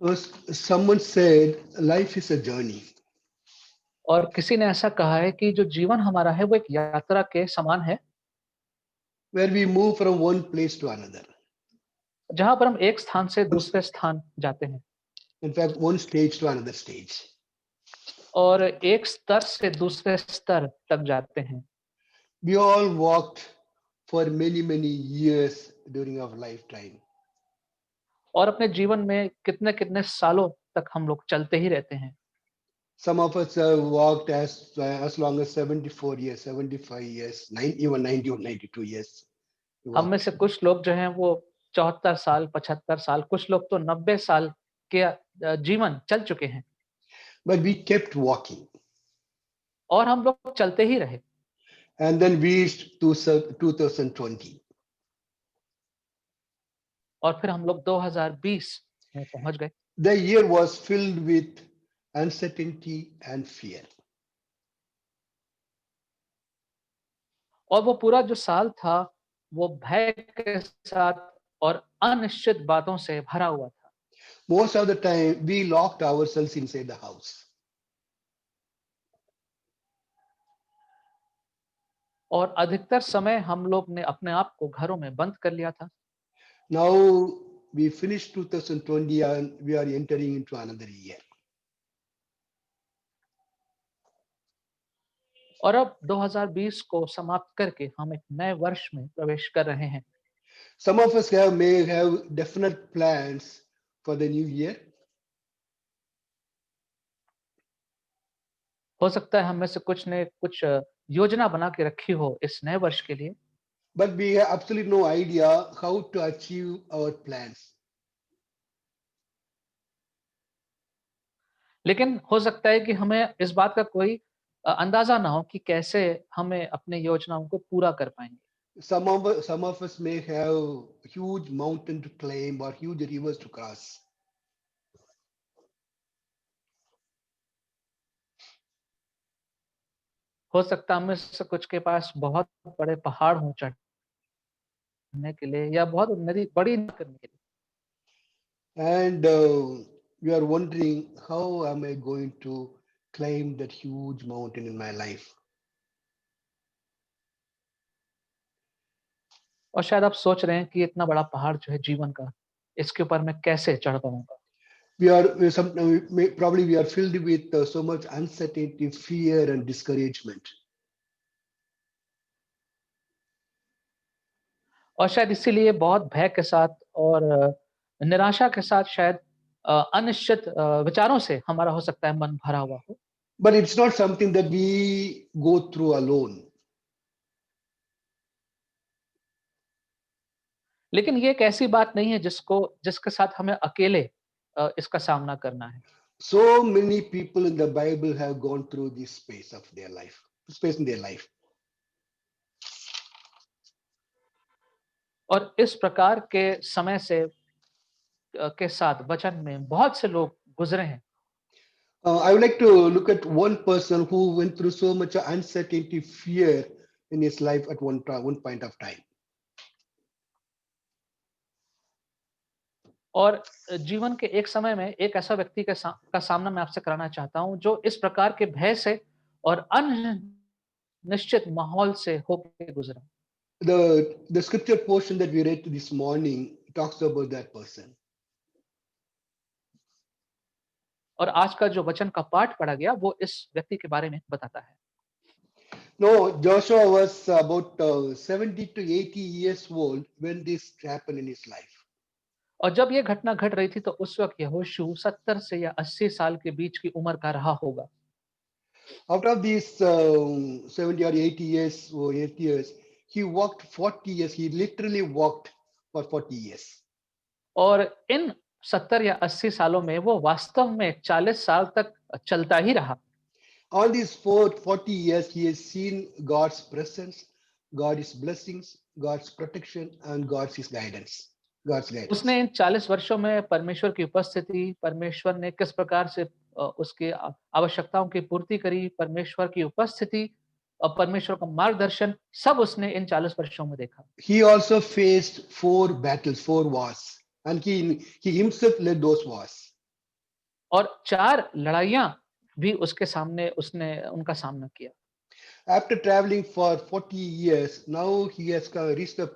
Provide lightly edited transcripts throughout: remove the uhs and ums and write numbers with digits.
Someone said life is a journey और किसी ने ऐसा कहा है कि जो जीवन हमारा है वो एक यात्रा के समान है, where we move from one place to another. जहाँ पर हम एक स्थान से दूसरे स्थान जाते हैं In fact, one stage to another stage. और एक स्तर से दूसरे स्तर तक जाते हैं। We all walked for many, many years during our lifetime. और अपने जीवन में कितने-कितने सालों तक हम लोग चलते ही रहते हैं। Some of us have walked as long as 74 years, 75 years, even 90 or 92 years. We हम में walked. से कुछ लोग जो हैं वो 74 साल, 75 साल, कुछ लोग तो 90 साल के जीवन चल चुके हैं But we kept walking. और हम लोग चलते ही रहे। And then we reached to 2020. और फिर हम लोग 2020 में पहुंच गए The year was filled with uncertainty and fear. और वो पूरा जो साल था वो भय के साथ और अनिश्चित बातों से भरा हुआ था। Most of the time, we locked ourselves inside the house. और अधिकतर समय हम लोग ने अपने आप को घरों में बंद कर लिया था। Now we finished 2020 and we are entering into another year. और अब 2020 को समाप्त करके हम एक नए वर्ष में प्रवेश कर रहे हैं। Some of us may have definite plans for the new year. हो सकता है हम में से कुछ ने कुछ योजना बना के रखी हो इस नए वर्ष के लिए, But we have absolutely no idea how to achieve our plans. लेकिन हो सकता है कि हमें इस बात का कोई अंदाजा ना हो कि कैसे हमें अपने योजनाओं को पूरा कर पाएंगे। Some of us may have huge mountain to climb or huge rivers to cross. हो सकता है हम में से कुछ के पास बहुत बड़े पहाड़ हों चढ़ने के लिए या बहुत नदी बड़ी करने के लिए। And we are wondering, how am I going to climb that huge mountain in my life? और शायद आप सोच रहे हैं कि इतना बड़ा पहाड़ जो है जीवन का, इसके ऊपर मैं कैसे चढ़ पाऊंगा। Probably we are filled with so much uncertainty, fear, and discouragement. और शायद इसीलिए बहुत भय के साथ और निराशा के साथ शायद अनिश्चित विचारों से हमारा हो सकता है मन भरा हुआ हो। But it's not something that we go through alone. लेकिन ये एक ऐसी बात नहीं है जिसके साथ हमें अकेले इसका सामना करना है। So many people in the Bible have gone through this space in their life. और इस प्रकार के समय से के साथ वचन में बहुत से लोग गुजरे हैं। I would like to look at one person who went through so much uncertainty, fear in his life at one point of time. और जीवन के एक समय में एक ऐसा व्यक्ति का सामना मैं आपसे कराना चाहता हूं जो इस प्रकार के भय से और अनिश्चित माहौल से होकर गुजरा। The scripture portion that we read this morning talks about that person. और आज का जो वचन का पाठ पढ़ा गया वो इस व्यक्ति के बारे में बताता है। No, Joshua was about 70 to 80 years old when this happened in his life. और जब ये घटना घट रही थी तो उस वक्त यहोशू 70 से या 80 साल के बीच की उम्र का रहा होगा। Out of these 70 or 80 years or 8 years, he walked 40 years. He literally walked for 40 years. और इन 70 या 80 सालों में वो वास्तव में 40 साल तक चलता ही रहा। All these 40 years, he has seen God's presence, God's blessings, God's protection, and God's guidance. उसने इन 40 वर्षों में परमेश्वर की उपस्थिति, परमेश्वर ने किस प्रकार से उसके आवश्यकताओं की पूर्ति करी, परमेश्वर की उपस्थिति और परमेश्वर का मार्गदर्शन सब उसने इन 40 वर्षों में देखा। He also faced 4 battles, 4 wars, and he himself led those wars. और 4 लड़ाइयाँ भी उसके सामने उसने उनका सामना किया। After traveling for 40 years, now he has reached a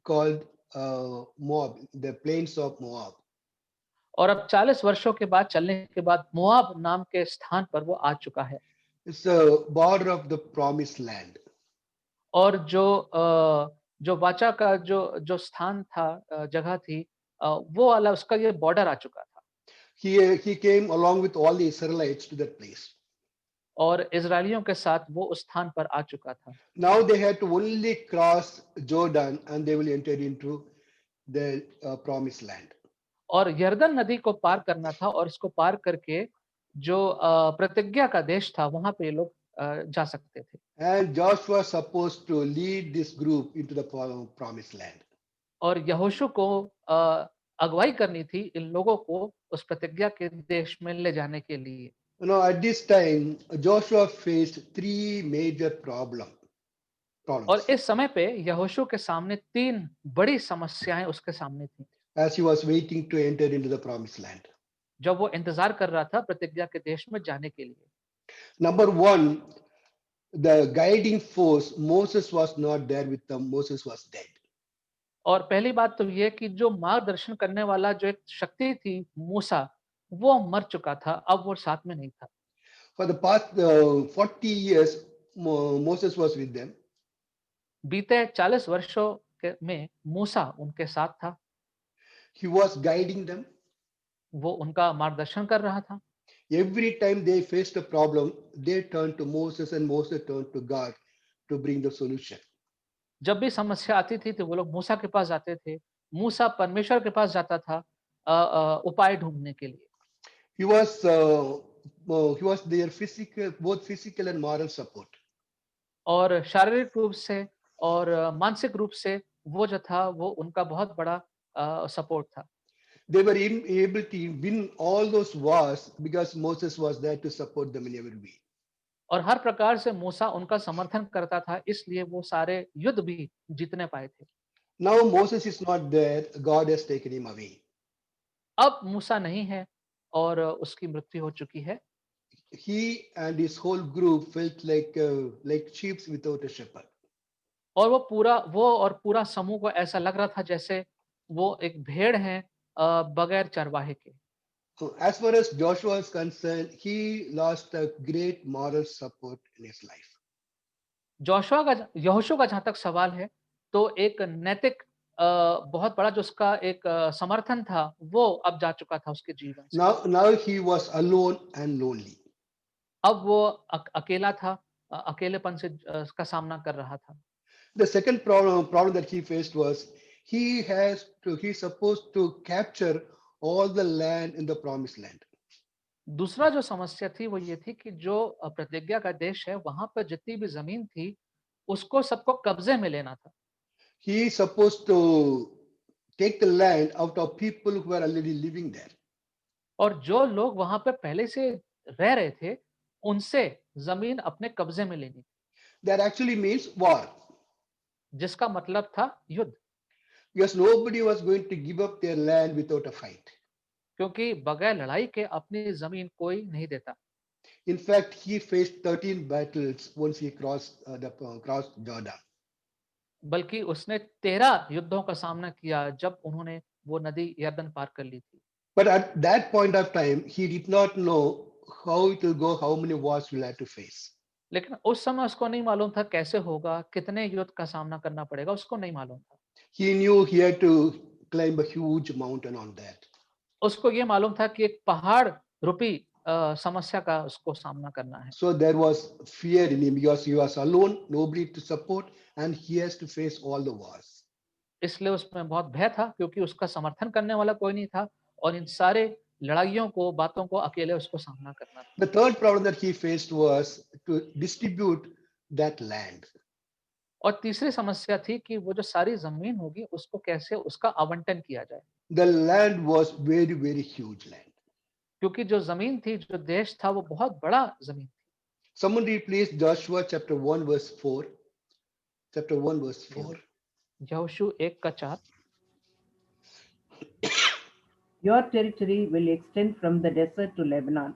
called Moab, the plains of Moab. और अब 40 वर्षों के बाद चलने के बाद मोआब नाम के स्थान पर वो आ चुका है। It's the border of the promised land. और जो वाचा का जो स्थान था, जगह थी, वो वाला उसका ये बॉर्डर आ चुका था। He came along with all the Israelites to that place. और इज़राइलियों के साथ वो उस स्थान पर आ चुका था। Now they had to only cross Jordan and they will enter into the promised land. और यरदन नदी को पार करना था और इसको पार करके जो प्रतिज्ञा का देश था वहाँ पे ये लोग जा सकते थे। And Joshua was supposed to lead this group into the promised land. और यहोशू को अगुवाई करनी थी इन लोगों को उस प्रतिज्ञा के देश में ले जाने के लिए। You know, at this time, Joshua faced three major और problems इस समय पे यहोशू के सामने 3 बड़ी समस्याएं उसके सामने थी। as he was waiting to enter into the promised land. जब वो इंतजार कर रहा था प्रतिज्ञा के देश में जाने के लिए। Number one, the guiding force, Moses was not there with them. Moses was dead. और पहली बात तो ये कि जो मार्गदर्शन करने वाला जो एक शक्ति थी मूसा, वो मर चुका था, अब वो साथ में नहीं था। For the past 40 years, Moses was with them. बीते 40 वर्षों में मूसा उनके साथ था। He was guiding them. वो उनका मार्गदर्शन कर रहा था। Every time they faced a problem, they turned to Moses and Moses turned to God to bring the solution. जब भी समस्या आती थी तो वो लोग मूसा के पास जाते थे। मूसा परमेश्वर के पास जाता था उपाय ढूंढने के लिए। He was their physical, both physical and moral support. और शारीरिक रूप से और मानसिक रूप से वो जो था वो उनका बहुत बड़ा सपोर्ट था। They were able to win all those wars because Moses was there to support them in every way. और हर प्रकार से मूसा उनका समर्थन करता था, इसलिए वो सारे युद्ध भी जीतने पाए थे। Now Moses is not there. God has taken him away. अब मूसा नहीं है और उसकी मृत्यु हो चुकी है। He and his whole group felt like sheep without a shepherd. और वो और पूरा समूह को ऐसा लग रहा था जैसे वो एक भेड़ है बगैर चरवाहे के। So as far as Joshua is concerned, he lost a great moral support in his life. यहोशू का जहाँ तक सवाल है, तो एक नैतिक बहुत बड़ा जो उसका एक समर्थन था, वो अब जा चुका था उसके जीवन से। Now he was alone and lonely. अब वो अकेला था, अकेलेपन से का सामना कर रहा था। The second problem that he faced was he's supposed to capture all the land in the promised land. दूसरा जो समस्या थी वो ये थी कि जो प्रतिज्ञा का देश है, वहाँ पर जितनी भी ज़मीन थी, उसको सबको कब्ज़े में लेना था। He is supposed to take the land out of people who are already living there. और जो लोग वहाँ पे पहले से रह रहे थे, उनसे ज़मीन अपने कब्ज़े में लेनी थी, That actually means war. जिसका मतलब था युद्ध। Because nobody was going to give up their land without a fight. क्योंकि बगैर लड़ाई के अपनी ज़मीन कोई नहीं देता। In fact, he faced 13 battles once he crossed Jordan. बल्कि उसने 13 युद्धों का सामना किया जब उन्होंने वो नदी यरदन पार कर ली थी। But at that point of time, he did not know how it will go, how many wars we'll have to face. लेकिन उस समय उसको नहीं मालूम था कैसे होगा, कितने युद्ध का सामना करना पड़ेगा, उसको नहीं मालूम था। He knew he had to climb a huge mountain on that. उसको ये मालूम था कि एक पहाड़ रूपी समस्या का उसको सामना करना है। So there was fear in him because he was alone, nobody to support, and he has to face all the wars. इसलिए उसमें बहुत भय था क्योंकि उसका समर्थन करने वाला कोई नहीं था और इन सारे लड़ाइयों को, बातों को अकेले उसको सामना करना था। The third problem that he faced was to distribute that land. और तीसरी समस्या थी कि वो जो सारी ज़मीन होगी उसको कैसे उसका आवंटन किया जाए। The land was very, very huge land. क्योंकि जो ज़मीन थी, जो देश था वो बहुत बड़ा ज़मीन थी। Someone read please Joshua chapter 1 verse 4. Chapter 1 verse 4. यहोशू 1 का 4। Your territory will extend from the desert to Lebanon,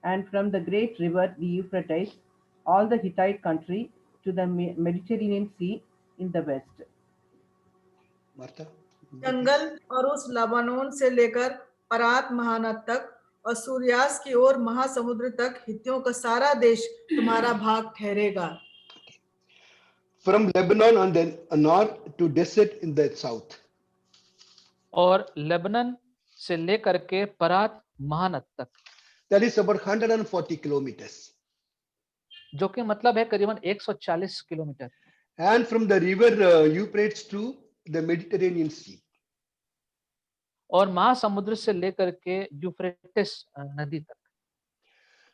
and from the great river, the Euphrates, all the Hittite country, to the Mediterranean Sea in the west. Martha? जंगल और उस Lebanon से लेकर परात महानद तक और सूर्यास्त की ओर महासमुद्र तक हित्तियों का सारा देश तुम्हारा भाग ठहरेगा. From Lebanon on the north to desert in the south. और लेबनन से लेकर के परात महानद तक, That is about 140 kilometers. जो कि मतलब है करीबन 140 kilometre. And from the river Euphrates to the Mediterranean Sea. और महासमुद्र से लेकर के यूफ्रेटिस नदी तक,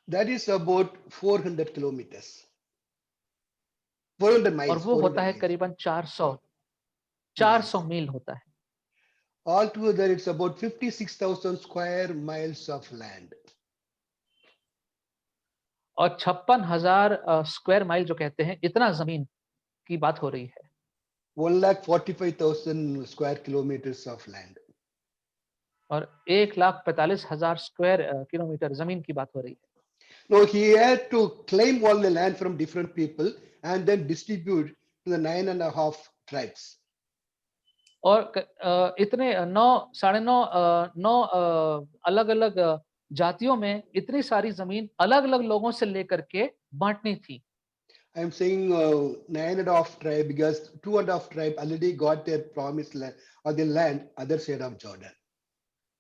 That is about 400 kilometers. 400 miles. और वो 400 होता है miles. करीबन 400 मील होता है. Altogether, it's about 56,000 square miles of land. और 56,000 स्क्वायर माइल जो कहते हैं, इतना जमीन की बात हो रही है. 1,45,000 square kilometers of land. और 1,45,000 स्क्वायर किलोमीटर जमीन की बात हो रही है. No, he had to claim all the land from different people and then distribute to the 9.5 tribes. और इतने 9 अलग अलग जातियों में इतनी सारी जमीन अलग अलग लोगों से लेकर के बांटनी थी. I am saying 9.5 tribe because 2.5 tribe already got their promised land or the land other side of Jordan.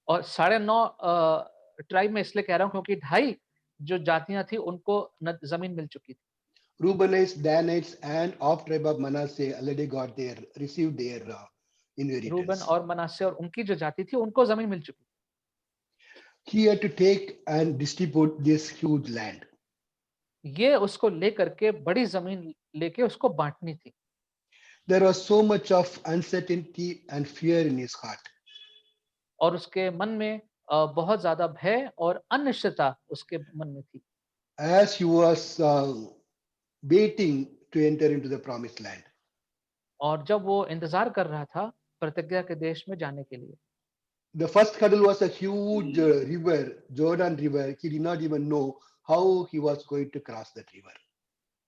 और 9.5 ट्राइब में इसलिए कह रहा हूँ क्योंकि 2.5 जो जातियां थी उनको जमीन मिल चुकी थी. Reubenites, Danites, and of tribe of Manasseh already got their received their inheritance. Reuben और मनासे और उनकी जो जाति थी उनको जमीन मिल चुकी. He had to take and distribute this huge land. ये उसको लेकर के बड़ी जमीन लेके उसको बांटनी थी. There was so much of uncertainty and fear in his heart. और उसके मन में बहुत ज्यादा भय और अनिश्चितता उसके मन में थी. As he was waiting to enter into the promised land. और जब वो इंतजार कर रहा था प्रतिज्ञा के देश में जाने के लिए. The first hurdle was a huge river, Jordan River. He did not even know how he was going to cross that river.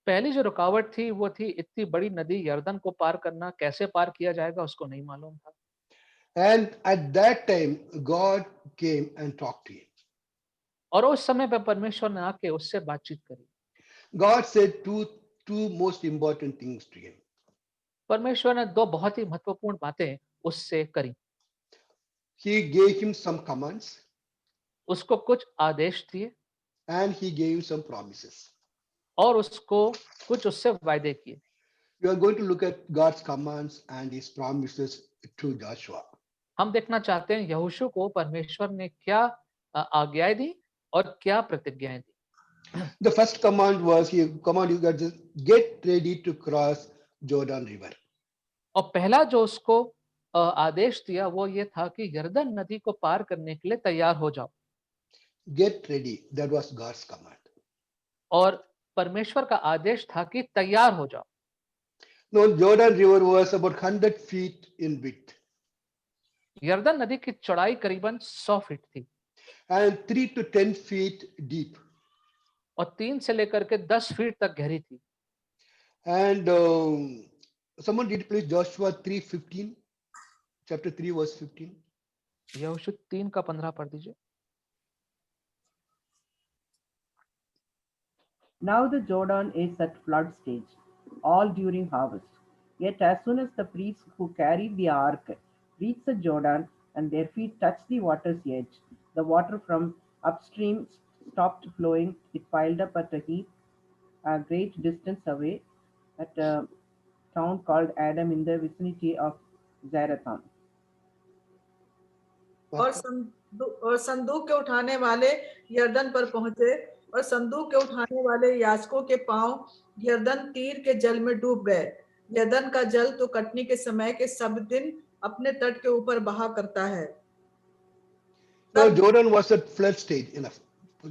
पहली जो रुकावट थी वो थी इतनी बड़ी नदी यर्दन को पार करना. कैसे पार किया जाएगा उसको नहीं मालूम था. And at that time, God came and talked to him. और उस समय पे परमेश्वर ने आके उससे बातचीत करी. God said two most important things to him. परमेश्वर ने 2 बहुत ही महत्वपूर्ण बातें उससे करी. He gave him some commands उसको कुछ आदेश दिए and he gave him some promises. और उसको कुछ उससे वायदे किए. We are going to look at God's commands and his promises to Joshua. हम देखना चाहते हैं यहोशू को परमेश्वर ने क्या आज्ञाएं दी और क्या प्रतिज्ञाएं दी. The first command was, he command you guys get ready to cross Jordan River. और पहला जो उसको आदेश दिया वो ये था कि यर्दन नदी को पार करने के लिए तैयार हो जाओ. Get ready. That was God's command. और परमेश्वर का आदेश था कि तैयार हो जाओ. No, Jordan River was about 100 feet in width यर्दन नदी की चौड़ाई करीबन 100 फीट थी and 3 to 10 feet deep. और 3 से लेकर के 10 फीट तक गहरी थी. And someone read please Joshua 3:15, chapter 3 verse 15. यहोशू 3 का 15 पढ़ दीजिए. Now the Jordan is at flood stage, all during harvest. Yet as soon as the priests who carried the ark reached the Jordan and their feet touched the water's edge, the water from upstream stopped flowing. It piled up at a heap a great distance away at a town called Adam in the vicinity of Zarethan. और संदूक के उठाने वाले यर्दन पर पहुंचे और संदूक के उठाने वाले याजकों के पांव यर्दन तीर के जल में डूब गए. यर्दन का जल तो कटनी के समय के सब दिन अपने तट के ऊपर बहा करता है. So Jordan was at flood stage. Enough.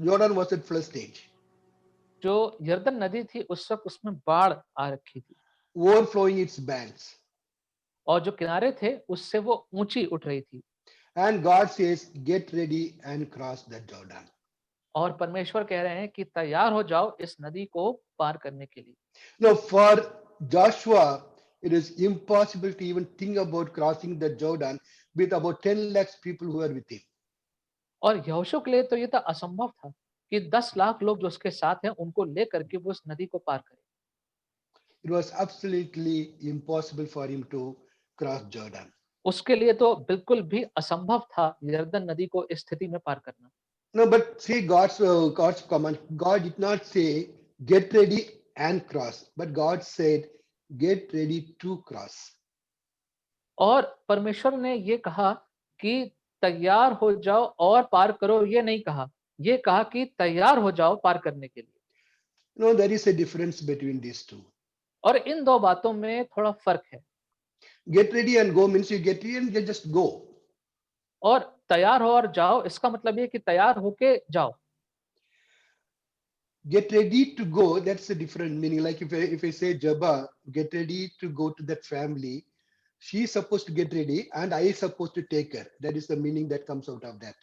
Jordan was at flood stage. जो यर्दन नदी थी उस वक्त उसमें बाढ़ आ रखी थी. Overflowing its banks. और जो किनारे थे उससे वो ऊंची उठ रही थी. And God says, get ready and cross the Jordan. और परमेश्वर कह रहे हैं कि तैयार हो जाओ इस नदी को पार करने के लिए। Now, for Joshua, it is impossible to even think about crossing the Jordan with about 10 lakhs people who are with him. और यहोशू के लिए तो ये तो असंभव था कि 10 लाख लोग जो उसके साथ हैं उनको लेकर के वो उस नदी को पार करें। It was absolutely impossible for him to cross Jordan. उसके लिए तो बिल्कुल भी असंभव था यरदन नदी को इस स्थिति में पार करना। No, but see God's command. God did not say get ready and cross, but God said get ready to cross. और परमेश्वर ने ये कहा कि तैयार हो जाओ और पार करो, ये नहीं कहा, ये कहा कि तैयार हो जाओ पार करने के लिए। No, there is a difference between these two. और इन दो बातों में थोड़ा फर्क है। Get ready and go means you get ready and you just go. और तैयार हो और जाओ इसका मतलब ये कि तैयार होके जाओ। Get ready to go, that's a different meaning. Like if I say Jabba, get ready to go to that family, she's supposed to get ready and I is supposed to take her. That is the meaning that comes out of that.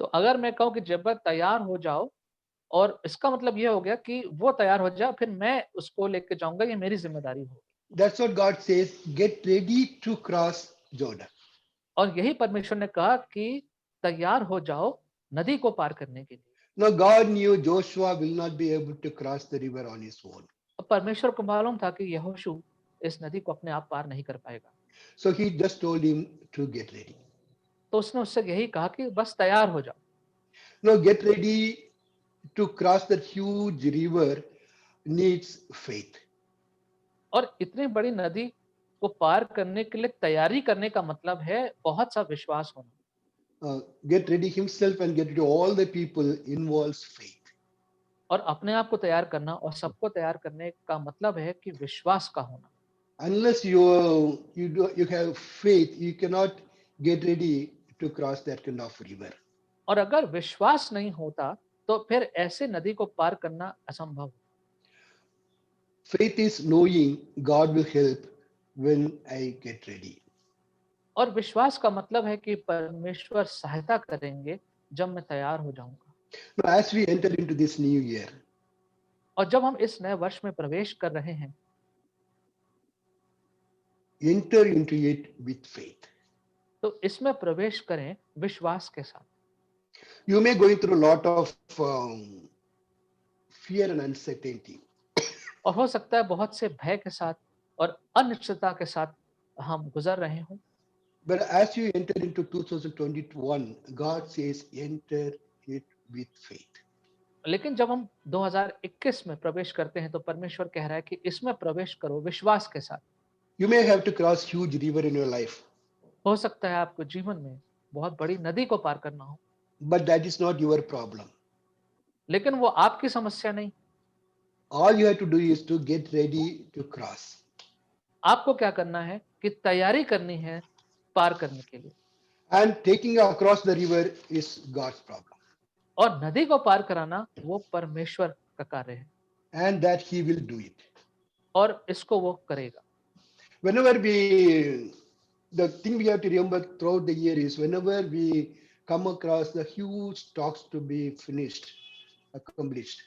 तो अगर मैं कहूँ कि जब तैयार हो जाओ और इसका मतलब ये हो गया कि वो तैयार हो जाए फिर मैं उसको लेके जाऊंगा, ये मेरी जिम्मेदारी होगी। That's what God says, get ready to cross Jordan. और यही परमेश्वर ने कहा कि तैयार हो जाओ नदी को पार करने के लिए। Now God knew Joshua will not be able to cross the river on his own. परमेश्वर को मालूम था कि यहोशू इस नदी को अपने आप पार नहीं कर पाएगा। So he just told him to get ready. तो उसने उससे यही कहा कि बस तैयार हो जाओ। Now get ready to cross that huge river needs faith. और इतनी बड़ी नदी को पार करने के लिए तैयारी करने का मतलब है बहुत सा विश्वास होना। Get ready himself and get ready all the people involves faith. और अपने आप को तैयार करना और सबको तैयार करने का मतलब है कि विश्वास का होना। Unless you have faith, you cannot get ready to cross that kind of river. और अगर विश्वास नहीं होता तो फिर ऐसे नदी को पार करना असंभव है। Faith is knowing God will help when I get ready. और विश्वास का मतलब है कि परमेश्वर सहायता करेंगे जब मैं तैयार हो जाऊंगा। Now, as we enter into this new year, और जब हम इस नए वर्ष में प्रवेश कर रहे हैं enter into it with faith. तो इसमें प्रवेश करें विश्वास के साथ। You may going through a lot of fear and uncertainty. और हो सकता है बहुत से भय के साथ और अनिश्चितता के साथ हम गुजर रहे हों। But as you enter into 2021, God says enter it with faith. लेकिन जब हम 2021 में प्रवेश करते हैं तो परमेश्वर कह रहा है कि इसमें प्रवेश करो विश्वास के साथ। You may have to cross huge river in your life, हो सकता है आपको जीवन में बहुत बड़ी नदी को पार करना हो, but that is not your problem. लेकिन वो आपकी समस्या नहीं। All you have to do is to get ready to cross. आपको क्या करना है कि तैयारी करनी है पार करने के लिए। And taking across the river is God's problem. और नदी को पार कराना वो परमेश्वर का कार्य है And that He will do it. और इसको वो करेगा। Whenever the thing we have to remember throughout the year is whenever we come across the huge talks to be finished, accomplished,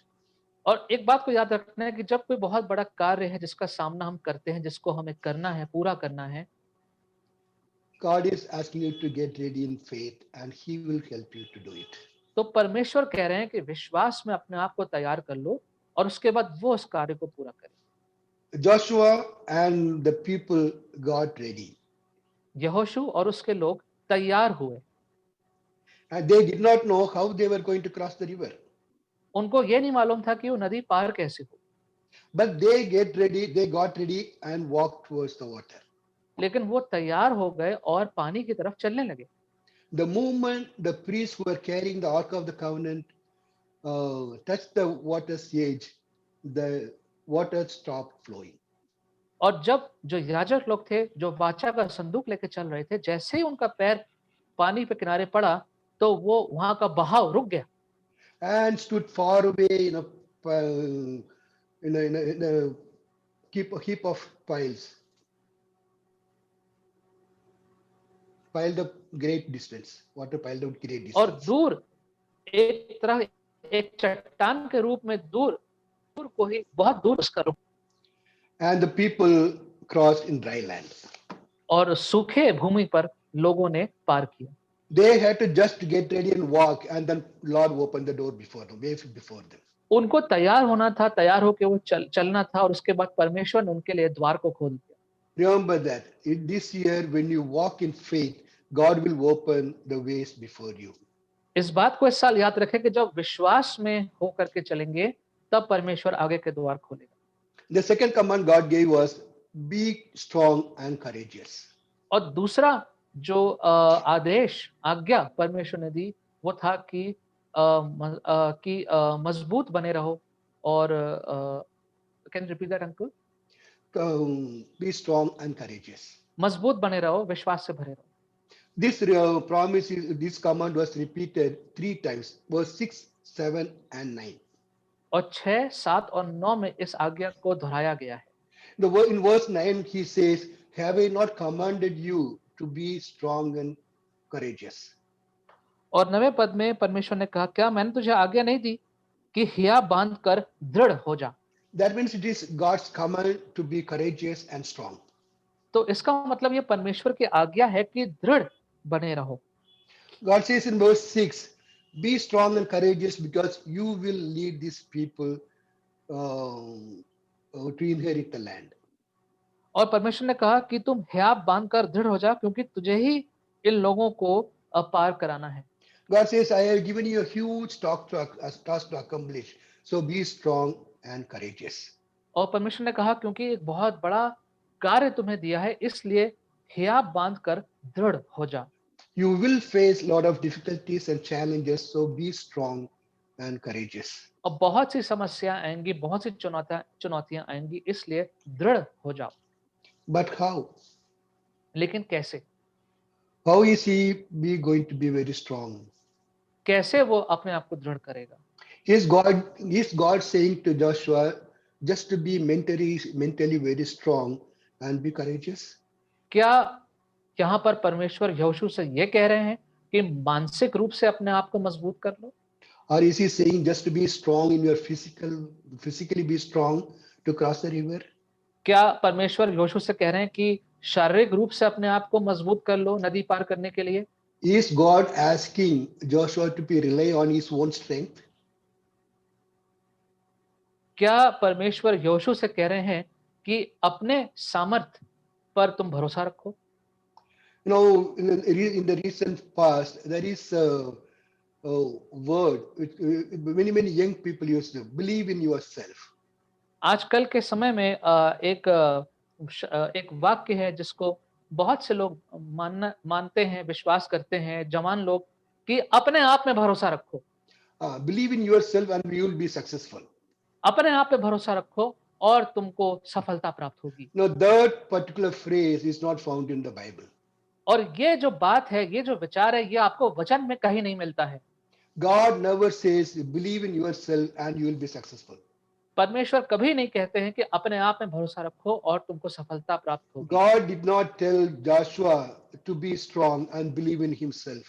और एक बात को याद रखना है कि जब कोई बहुत बड़ा कार्य है जिसका सामना हम करते हैं, जिसको हमें करना है, पूरा करना है, God is asking you to get ready in faith and He will help you to do it. तो परमेश्वर कह रहे हैं कि विश्वास में अपने आप को तैयार कर लो और उसके बाद वो उस कार्य को पूरा करे। Joshua and the people got ready. यहोशू और उसके लोग तैयार हुए। And they did not know how they were going to cross the river. उनको ये नहीं मालूम था कि वो नदी पार कैसे हो, But they got ready and walked towards the water. लेकिन वो तैयार हो गए और पानी की तरफ चलने लगे। The moment the priests who were carrying the Ark of the Covenant touched the water's edge, the water stopped flowing. और जब जो याजक लोग थे जो वाचा का संदूक लेके चल रहे थे, जैसे ही उनका पैर पानी पे किनारे पड़ा तो वो वहां का बहाव रुक गया And stood far away in a heap of piles. piled up great distance. Water piled up great और distance. दूर एक तरह एक चट्टान के रूप में दूर दूर को ही बहुत दूर उसका रुख, And the people crossed in dry land. और सूखे भूमि पर लोगों ने पार किया. They had to just get ready and walk, and then Lord opened the door before them, way before them. उनको तैयार होना था, तैयार होके वो चलना था, और उसके बाद परमेश्वर ने उनके लिए द्वार को खोल दिया. Remember that in this year, when you walk in faith, God will open the ways before you. इस बात को इस साल याद रखें कि जब विश्वास में होकर के चलेंगे तब परमेश्वर आगे के द्वार खोलेगा. The second command God gave was be strong and courageous. और दूसरा जो आज्ञा परमेश्वर ने दी वो था कि मजबूत बने रहो. और can repeat that uncle? Be strong and courageous. मजबूत बने रहो, विश्वास से भरे रहो. This promise, this command was repeated 3 times, verse 6, 7, and 9. और 6, 7 और 9 में इस आज्ञा को दोहराया गया है. In verse 9, he says, have I not commanded you to be strong and courageous? और 9वें पद में परमेश्वर ने कहा, क्या मैंने तुझे आज्ञा नहीं दी कि हिया बांध कर दृढ़ हो जा? That means it is God's command to be courageous and strong. तो इसका मतलब ये परमेश्वर की आज्ञा है कि दृढ़ बने रहो. God says in verse 6, be strong and courageous because you will lead these people to inherit the land. और परमेश्वर ने कहा कि तुम हियाब बांधकर दृढ़ हो जा, क्योंकि तुझे ही इन लोगों को पार कराना है. God says, I have given you a huge task to accomplish, so be strong and courageous. और परमेश्वर ने कहा क्योंकि एक बहुत बड़ा कार्य तुम्हें दिया है, इसलिए हियाब बांधकर दृढ़ हो जा. You will face a lot of difficulties and challenges, so be strong and courageous. और बहुत सी समस्याएं आएंगी, बहुत सी चुनौतियां आएंगी, इसलिए दृढ़ हो जाओ. But how? लेकिन कैसे? How is he going to be very strong? कैसे वो अपने आप को दृढ़ करेगा? Is God saying to Joshua just to be mentally very strong and be courageous? क्या यहाँ पर परमेश्वर यहोशू से ये कह रहे हैं कि मानसिक रूप से अपने आप को मजबूत कर लो? Or is he saying just to be strong in your physically be strong to cross the river? क्या परमेश्वर यहोशू से कह रहे हैं कि शारीरिक रूप से अपने आप को मजबूत कर लो नदी पार करने के लिए? Is God asking Joshua to be rely on his own strength? क्या परमेश्वर यहोशू से कह रहे हैं कि अपने सामर्थ्य पर तुम भरोसा रखो? You know, in the recent past, there is a word which many young people use to believe in yourself. आजकल के समय में एक वाक्य है जिसको बहुत से लोग मानते हैं, विश्वास करते हैं, जवान लोग, कि अपने आप में भरोसा रखो. Believe in yourself and you will be successful. अपने आप पे भरोसा रखो और तुमको सफलता प्राप्त होगी. No, that particular phrase is not found in the Bible. और ये जो बात है, ये जो विचार है, ये आपको वचन में कहीं नहीं मिलता है. God never says believe in yourself and you will be successful. परमेश्वर कभी नहीं कहते हैं कि अपने आप में भरोसा रखो और तुमको सफलता प्राप्त होगी. God did not tell Joshua to be strong and believe in himself.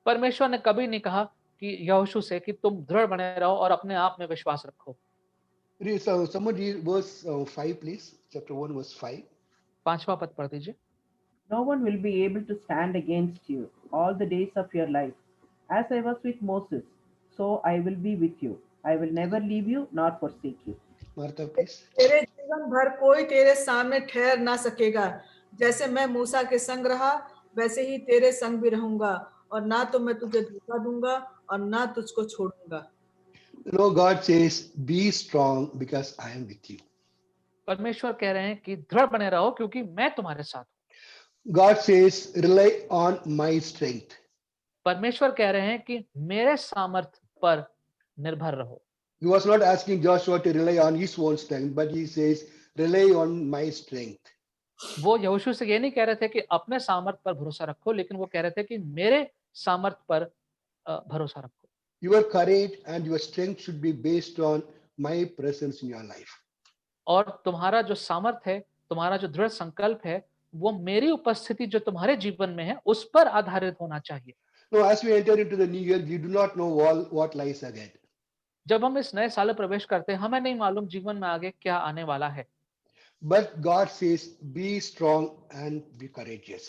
परमेश्वर ने कभी नहीं कहा कि यहोशू से कि तुम दृढ़ बने रहो और अपने आप में विश्वास रखो. Someone read verse 5, please. Chapter 1, verse 5. 5वां पद पढ़ दीजिए. No one will be able to stand against you all the days of your life. As I was with Moses, so I will be with you. I will never leave you nor forsake you. Martha, please. तेरे जीवन भर कोई तेरे सामने ठहर ना सकेगा. जैसे मैं मूसा के संग रहा, वैसे ही तेरे संग भी रहूंगा, और ना तो मैं तुझे धोखा दूंगा और ना तुझको छोड़ूंगा. No, God says, be strong because I am with you. परमेश्वर कह रहे हैं कि दृढ़ बने रहो क्योंकि मैं तुम्हारे साथ हूं. God says, rely on my strength. परमेश्वर कह रहे हैं कि मेरे सामर्थ्य पर निर्भर रहो. He was not asking Joshua to rely on his own strength, but he says, rely on my strength. वो यहोशू से ये नहीं कह रहे थे कि अपने सामर्थ्य पर भरोसा रखो, लेकिन वो कह रहे थे कि मेरे सामर्थ्य पर भरोसा रखो. Your courage and your strength should be based on my presence in your life. और तुम्हारा जो सामर्थ्य है, तुम्हारा जो दृढ़ संकल्प है, वो मेरी उपस्थिति जो तुम्हारे जीवन में है उस पर आधारित होना चाहिए। Now, as we enter into the new year, we do not know what lies ahead. जब हम इस नए साल में प्रवेश करते हैं, हमें नहीं मालूम जीवन में आगे क्या आने वाला है, But God says, be strong and be courageous.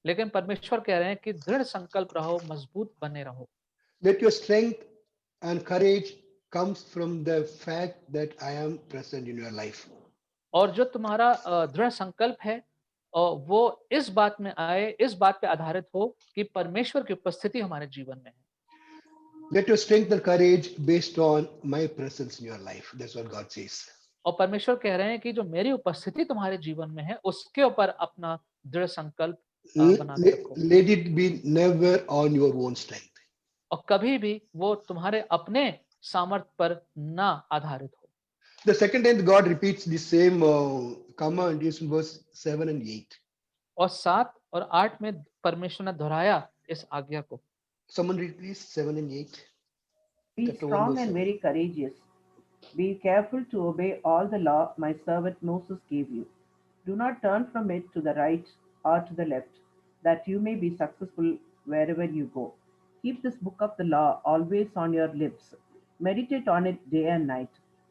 लेकिन परमेश्वर कह रहे हैं कि दृढ़ संकल्प रहो, मजबूत बने रहो। Let your strength and courage comes from the fact that I am present in your life. और जो तुम्हारा दृढ़ संकल्प है वो इस बात में आए, इस बात पे आधारित हो कि परमेश्वर की उपस्थिति हमारे जीवन में है। Let your strength and courage based on my presence in your life. That's what God says. और परमेश्वर कह रहे हैं कि जो मेरी उपस्थिति तुम्हारे जीवन में है उसके ऊपर अपना दृढ़ संकल्प बना के रखो, Let it be never on your own strength. और कभी भी वो तुम्हारे अपने सामर्थ्य पर ना आधारित हो। The second time God repeats the same command is in verse 7 and 8. और 7 और 8 में परमेश्वर ने दोहराया इस आज्ञा को। Someone read please 7 and 8. Be Chapter 1, strong verse and 7. very courageous. Be careful to obey all the law my servant Moses gave you. Do not turn from it to the right or to the left, that you may be successful wherever you go. Keep this book of the law always on your lips. Meditate on it day and night,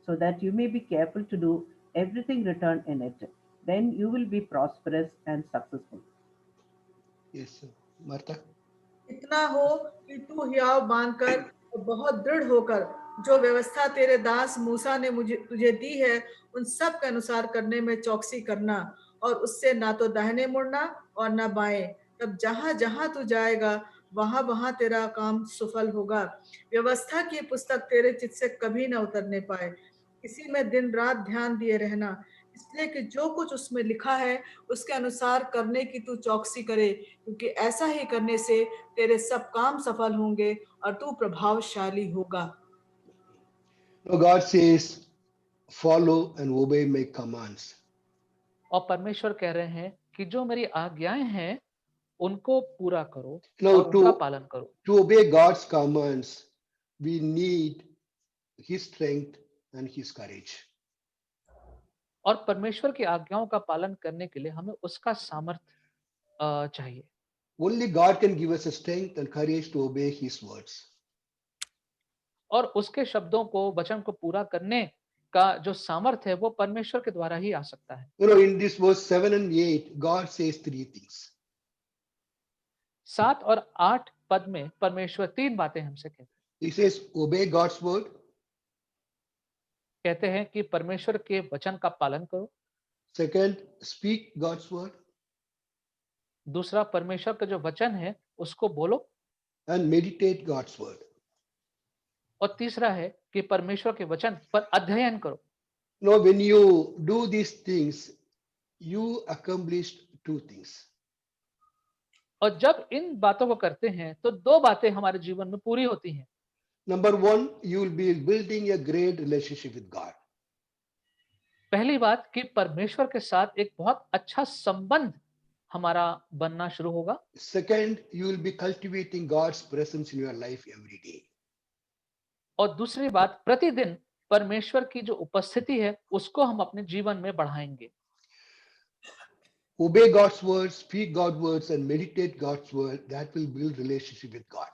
so that you may be careful to do everything written in it. Then you will be prosperous and successful. Yes, sir. Martha. इतना हो कि तू हियाव बांधकर और बहुत दृढ़ होकर जो व्यवस्था तेरे दास मूसा ने तुझे दी है उन सब के अनुसार करने में चौकसी करना, और उससे ना तो दाहिने मुड़ना और ना बाएं, तब जहां जहां तू जाएगा वहां वहां तेरा काम सफल होगा। व्यवस्था की पुस्तक तेरे चित्त से कभी ना उतरने पाए, इसी में दिन रात ध्यान दिए रहना, इसलिए कि जो कुछ उसमें लिखा है उसके अनुसार करने की तू चौकसी करे, क्योंकि ऐसा ही करने से तेरे सब काम सफल होंगे और तू प्रभावशाली होगा। Now God says, follow and obey my commands. और परमेश्वर कह रहे हैं कि जो मेरी आज्ञाएं हैं उनको पूरा करो Now और उनका पालन करो। to obey God's commands, we need His strength and His courage. और परमेश्वर की आज्ञाओं का पालन करने के लिए हमें उसका सामर्थ्य चाहिए। Only God can give us a strength and courage to obey His words. और उसके शब्दों को, वचन को पूरा करने का जो सामर्थ्य है वो परमेश्वर के द्वारा ही आ सकता है। You know, in this verse 7 and 8, God says three things. 7 और 8 पद में परमेश्वर 3 बातें हमसे कहते हैं। He says, obey God's word. कहते हैं कि परमेश्वर के वचन का पालन करो। Second, speak God's word. दूसरा, परमेश्वर का जो वचन है उसको बोलो। And meditate God's word. और तीसरा है कि परमेश्वर के वचन पर अध्ययन करो। Now, when you do these things, you accomplished two things. और जब इन बातों को करते हैं तो 2 बातें हमारे जीवन में पूरी होती हैं। Number one, you will be building a great relationship with God. पहली बात कि परमेश्वर के साथ एक बहुत अच्छा संबंध हमारा बनना शुरू होगा। Second, you will be cultivating God's presence in your life every day. और दूसरी बात, प्रतिदिन परमेश्वर की जो उपस्थिति है उसको हम अपने जीवन में बढ़ाएंगे। Obey God's word, speak God's words, and meditate God's word. That will build relationship with God.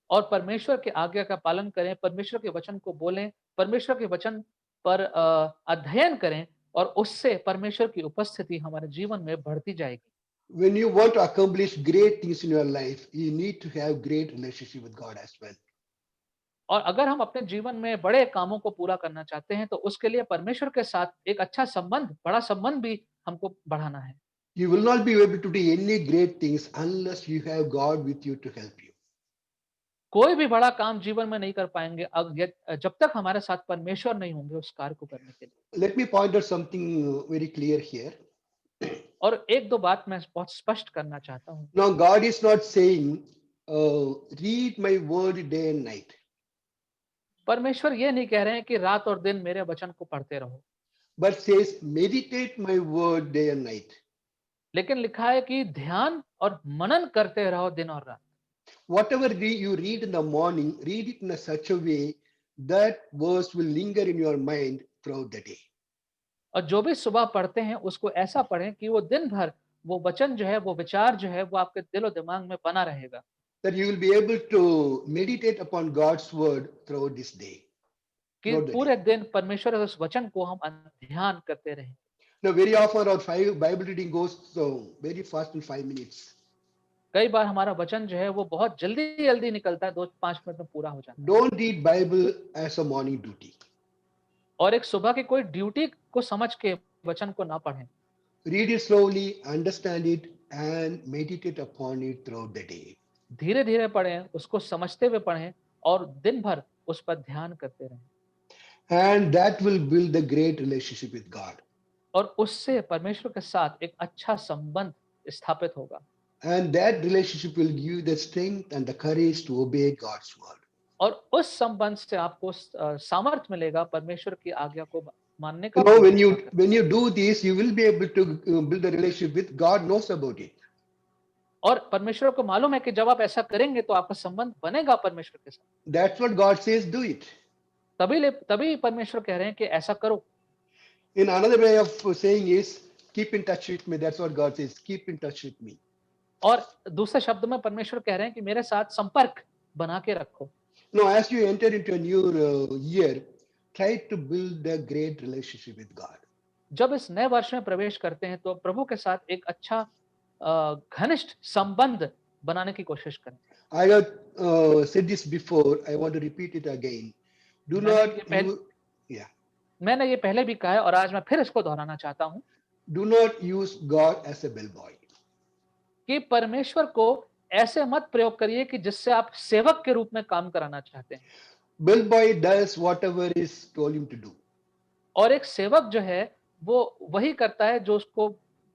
और परमेश्वर के आज्ञा का पालन करें, परमेश्वर के वचन को बोलें, परमेश्वर के वचन पर अध्ययन करें, और उससे परमेश्वर की उपस्थिति हमारे जीवन में बढ़ती जाएगी। When you want to accomplish great things in your life, you need to have great relationship with God as well. और अगर हम अपने जीवन में बड़े कामों को पूरा करना चाहते हैं तो उसके लिए परमेश्वर के साथ एक अच्छा संबंध, बड़ा संबंध भी हमको बढ़ाना है। You will not be able to do any great things unless you have God with you to help you. कोई भी बड़ा काम जीवन में नहीं कर पाएंगे जब तक हमारे साथ परमेश्वर नहीं होंगे उस कार्य को करने के लिए। Let me point out something very clear here. और 1-2 बात मैं बहुत स्पष्ट करना चाहता हूँ। Now, God is not saying, read my word day and night. परमेश्वर ये नहीं कह रहे हैं कि रात और दिन मेरे वचन को पढ़ते रहो, But says, meditate my word day and night. लेकिन लिखा है कि ध्यान और मनन करते रहो दिन और रात। Whatever you read in the morning, read it in such a way that verse will linger in your mind throughout the day. और जो भी सुबह पढ़ते हैं उसको ऐसा पढ़ें कि वो दिन भर वो वचन जो है, वो विचार जो है, वो आपके दिलो दिमाग में बना रहेगा, that you will be able to meditate upon God's word throughout this day, कि throughout the day. पूरे दिन परमेश्वर के उस वचन को हम ध्यान करते रहें। Now, very often our Bible reading goes very fast in 5 minutes. कई बार हमारा वचन जो है वो बहुत जल्दी-जल्दी निकलता है, 2-5 मिनट में पूरा हो जाता है। Don't read Bible as a morning duty. और एक सुबह की कोई ड्यूटी को समझ के वचन को ना पढ़ें। Read it slowly, understand it, and meditate upon it throughout the day. धीरे-धीरे पढ़ें, उसको समझते हुए पढ़ें और दिन भर उस पर ध्यान करते रहें। And that will build a great relationship with God. और उससे परमेश्वर के साथ एक अच्छा संबंध स्थापित होगा। And that relationship will give you the strength and the courage to obey God's word. और उस संबंध से आपको सामर्थ मिलेगा परमेश्वर की आज्ञा को मानने का। You know, when you do this, you will be able to build a relationship with God. Knows about it. और परमेश्वर को मालूम है कि जब आप ऐसा करेंगे तो आपका संबंध बनेगा परमेश्वर के साथ। That's what God says. Do it. तभी परमेश्वर कह रहे हैं कि ऐसा करो। In another way of saying is, keep in touch with me. That's what God says. Keep in touch with me. और दूसरे शब्द में परमेश्वर कह रहे हैं कि मेरे साथ संपर्क बना के रखो। Now, as you enter into a new year, try to build a great relationship with God. जब इस नए वर्ष में प्रवेश करते हैं तो प्रभु के साथ एक अच्छा घनिष्ठ संबंध बनाने की कोशिश करें। I have said this before. I want to repeat it again. Do मैंने ये पहले भी कहा है और आज मैं फिर इसको दोहराना चाहता हूँ not use God as a bellboy. कि परमेश्वर को ऐसे मत प्रयोग करिए कि जिससे आप सेवक के रूप में काम कराना चाहते हैं। Bellboy does whatever is told him to do. और एक सेवक जो है वो वही करता है जो उसको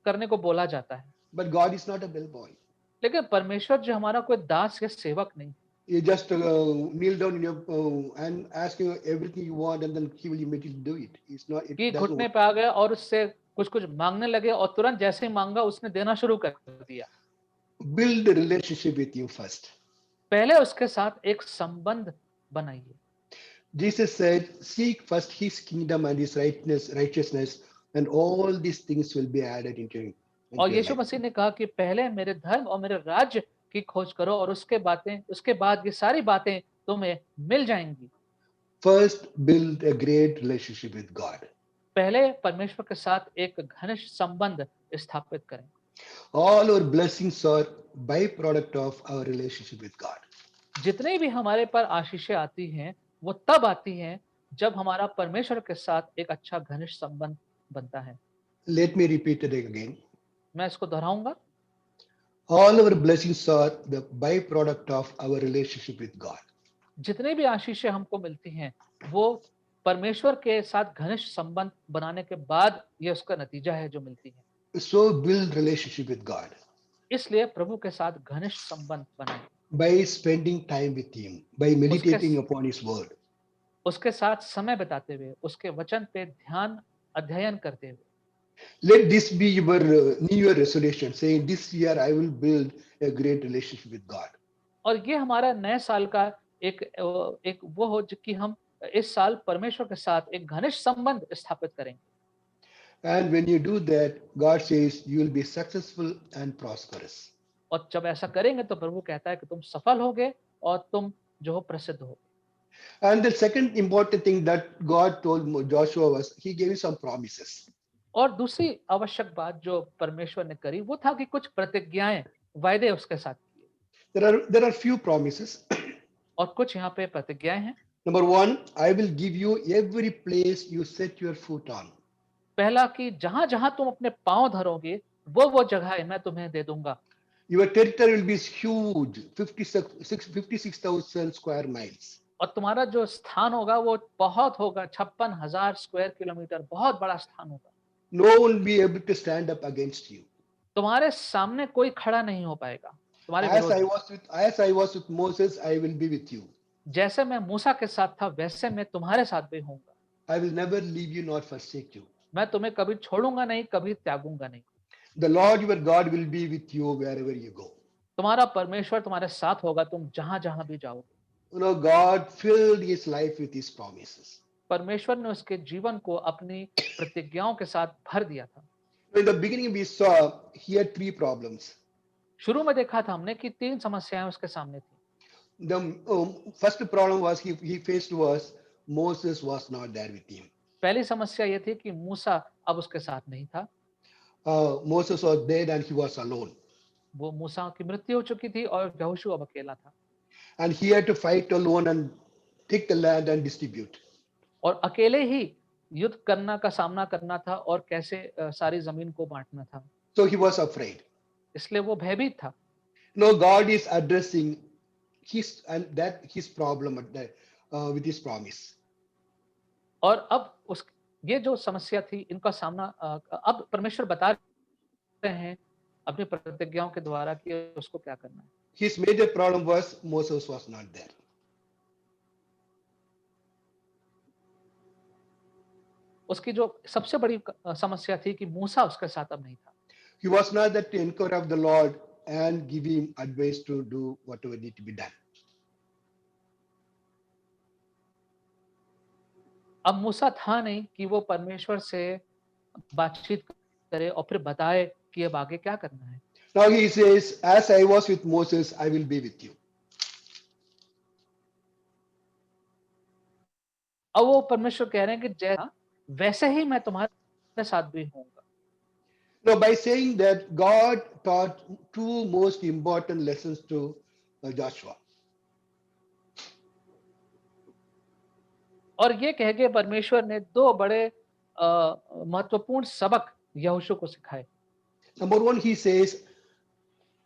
करने को बोला जाता है। But God is not a bellboy. लेकिन परमेश्वर जो हमारा कोई दास या सेवक नहीं। You just kneel down in your and ask him everything you want, and then he will immediately do it. It's not. It कि doesn't घुटने work. पे आ गया और उससे कुछ मांगने लगे और तुरंत जैसे ही मांगा उसने देना शुरू कर दिया। Build a relationship with him first. पहले उसके साथ एक संबंध बनाइए। Jesus said, "Seek first His kingdom and His righteousness, and all these things will be added into you." और यीशु मसीह ने कहा कि पहले मेरे धर्म और मेरे राज्य की खोज करो और उसके बाद ये सारी बातें तुम्हें मिल जाएंगी। First, build a great relationship with God. पहले परमेश्वर के साथ एक घनिष्ठ संबंध स्थापित करें। All our blessings are byproduct of our relationship with God. जितने भी हमारे पर आशीषें आती हैं वो तब आती हैं जब हमारा परमेश्वर के साथ एक अच्छा घनिष्ठ संबंध बनता है। Let me repeat it again. मैं इसको दोहराऊंगा। All our blessings are the byproduct of our relationship with God. जितने भी आशीषें हमको मिलती हैं वो परमेश्वर के साथ घनिष्ठ संबंध बनाने के बाद ये उसका नतीजा है जो मिलती है। So build relationship with God इसलिए प्रभु के साथ घनिष्ठ संबंध बनाएं। by spending time with Him, by meditating upon His word. उसके साथ समय बिताते हुए, उसके वचन पे ध्यान अध्ययन करते हुए। Let this be your New Year resolution, saying, "This year I will build a great relationship with God." और ये हमारा नए साल का एक वो हो कि हम इस साल परमेश्वर के साथ एक घनिष्ठ संबंध स्थापित करेंगे। And when you do that, God says you will be successful and prosperous. और जब ऐसा करेंगे तो प्रभु कहता है कि तुम सफल होगे और तुम जो हो प्रसिद्ध होगे। And the second important thing that God told Joshua was He gave him some promises. और दूसरी आवश्यक बात जो परमेश्वर ने करी वो था कि कुछ प्रतिज्ञाएं, वायदे उसके साथ किए। There are few promises. और कुछ यहाँ पे प्रतिज्ञाएं हैं। Number one, I will give you every place you set your foot on. पहला कि जहां जहां तुम अपने पांव धरोगे वो जगह मैं तुम्हें दे दूंगा। Your territory will be huge, 56,000 square miles. और तुम्हारा जो स्थान होगा वो बहुत होगा, 56,000 स्क्वायर किलोमीटर, बहुत बड़ा स्थान होगा। No one will be able to stand up against you. तुम्हारे सामने कोई खड़ा नहीं हो पाएगा तुम्हारे As विरोध। I was with Moses, I will be with you. जैसे मैं मूसा के साथ था वैसे मैं तुम्हारे साथ भी होऊंगा। I will never leave you nor forsake you. मैं तुम्हें कभी छोड़ूंगा नहीं, कभी त्यागूंगा नहीं। The Lord your God will be with you wherever you go. तुम्हारा परमेश्वर तुम्हारे साथ होगा तुम जहां जहां भी जाओगे। You know, God filled his life with his promises. परमेश्वर ने उसके जीवन को अपनी प्रतिज्ञाओं के साथ भर दिया था। In the beginning, we saw he had three problems. शुरू में देखा था हमने कि 3 समस्याएं उसके सामने थी। The first problem was he faced was Moses was not there with him. पहली समस्या यह थी कि मूसा अब उसके साथ नहीं था। Moses was dead and he was alone. वो मूसा की मृत्यु हो चुकी थी और यहोशू अब अकेला था And he had to fight alone and take the land and distribute. और अकेले ही युद्ध करना का सामना करना था और कैसे सारी जमीन को बांटना था। So he was afraid. इसलिए वो भयभीत था। Now God is addressing his problem with his promise. और अब ये जो समस्या थी इनका सामना अब परमेश्वर बता रहे हैं अपनी प्रतिज्ञाओं के द्वारा कि उसको क्या करना है। His major problem was Moses was not there. उसकी जो सबसे बड़ी समस्या थी कि मूसा उसके साथ अब नहीं था। He was not there to encourage of the Lord and give him advice to do whatever need to be done. अब मूसा था नहीं कि वो परमेश्वर से बातचीत करे और फिर बताए कि अब आगे क्या करना है। Now he says, as I was with Moses, I will be with you. अब वो परमेश्वर कह रहे हैं कि जैसा वैसे ही मैं तुम्हारे साथ भी होऊंगा। Now, by saying that, God taught two most important lessons to Joshua. और ये कह के परमेश्वर ने 2 बड़े महत्वपूर्ण सबक यहोशू को सिखाए। Number one, he says,